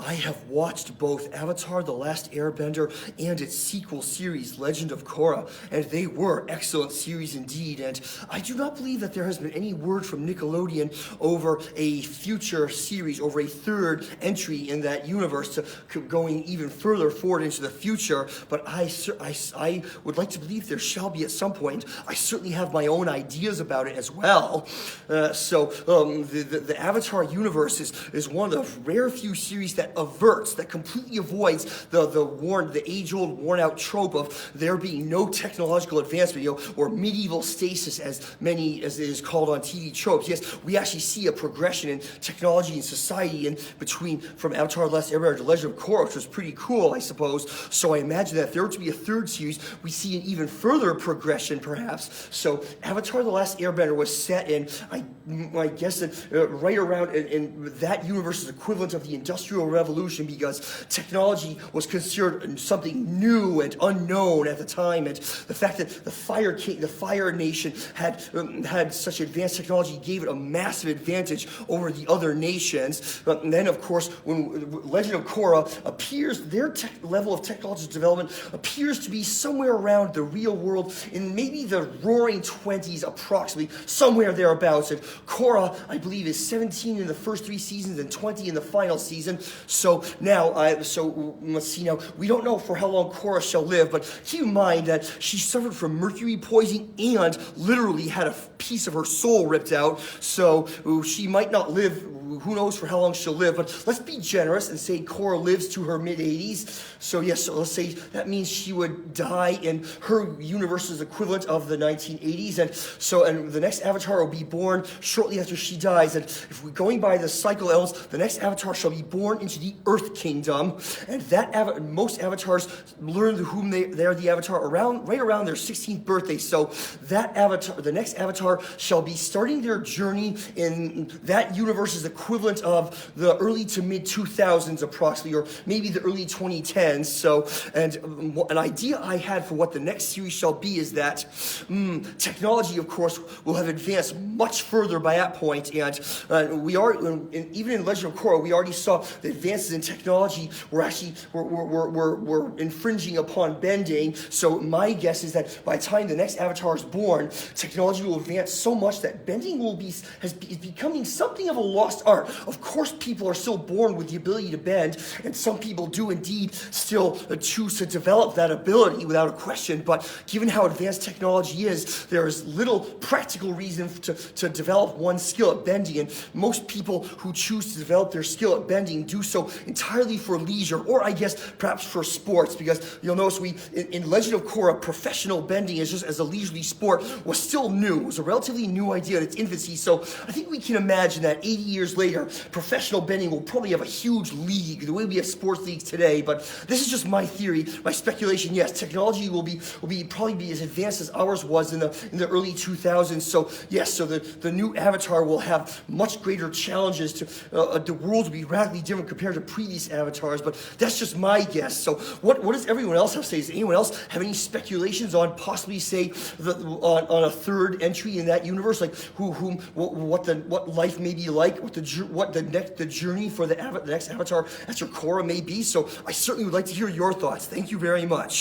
I have watched both Avatar the Last Airbender and its sequel series, Legend of Korra, and they were excellent series indeed, and I do not believe that there has been any word from Nickelodeon over a future series, over a third entry in that universe going even further forward into the future, but I would like to believe there shall be at some point. I certainly have my own ideas about it as well. The Avatar universe is one of the rare few series that completely avoids the age-old, worn-out trope of there being no technological advancement, or medieval stasis, as it is called on TV tropes. Yes, we actually see a progression in technology and society from Avatar the Last Airbender to Legend of Korra, which was pretty cool, I suppose. So I imagine that if there were to be a third series, we see an even further progression, perhaps. So Avatar the Last Airbender was set in, I guess, right around in that universe's equivalent of the Industrial Revolution, because technology was considered something new and unknown at the time, and the fact that the Fire Nation had such advanced technology gave it a massive advantage over the other nations. And then, of course, when Legend of Korra appears, their level of technological development appears to be somewhere around the real world in maybe the Roaring 20s, approximately, somewhere thereabouts. And Korra, I believe, is 17 in the first 3 seasons and 20 in the final season. So now, let's see now, we don't know for how long Korra shall live, but keep in mind that she suffered from mercury poisoning and literally had a piece of her soul ripped out, so she might not live, who knows for how long she'll live, but let's be generous and say Korra lives to her mid-80s. So yes, so let's say that means she would die in her universe's equivalent of the 1980s, and the next Avatar will be born shortly after she dies, and if we're going by the cycle elves, the next Avatar shall be born into the Earth Kingdom, and most Avatars learn to whom they are the Avatar right around their 16th birthday, so the next Avatar shall be starting their journey in that universe's equivalent of the early to mid 2000s approximately, or maybe the early 2010s. So, and an idea I had for what the next series shall be is that technology, of course, will have advanced much further by that point, and even in Legend of Korra, we already saw the advances in technology were infringing upon bending. So my guess is that by the time the next Avatar is born, technology will advance so much that bending is becoming something of a lost art. Of course, people are still born with the ability to bend, and some people do indeed still choose to develop that ability without a question, but given how advanced technology is, there is little practical reason to develop one's skill at bending, and most people who choose to develop their skill at bending do so entirely for leisure, or I guess perhaps for sports, because you'll notice in Legend of Korra, professional bending as a leisurely sport was still new. It was a relatively new idea in its infancy, so I think we can imagine that 80 years later, professional bending will probably have a huge league, the way we have sports leagues today, but this is just my theory, my speculation. Yes, technology will probably be as advanced as ours was in the early 2000s, so yes, so the new Avatar will have much greater challenges the world will be radically different compared to previous Avatars, but that's just my guess. So what does everyone else have to say? Does anyone else have any speculations on possibly, say, on a third entry in that universe, like what life may be like, what the journey for the next Avatar after Korra may be? So I certainly would like to hear your thoughts. Thank you very much.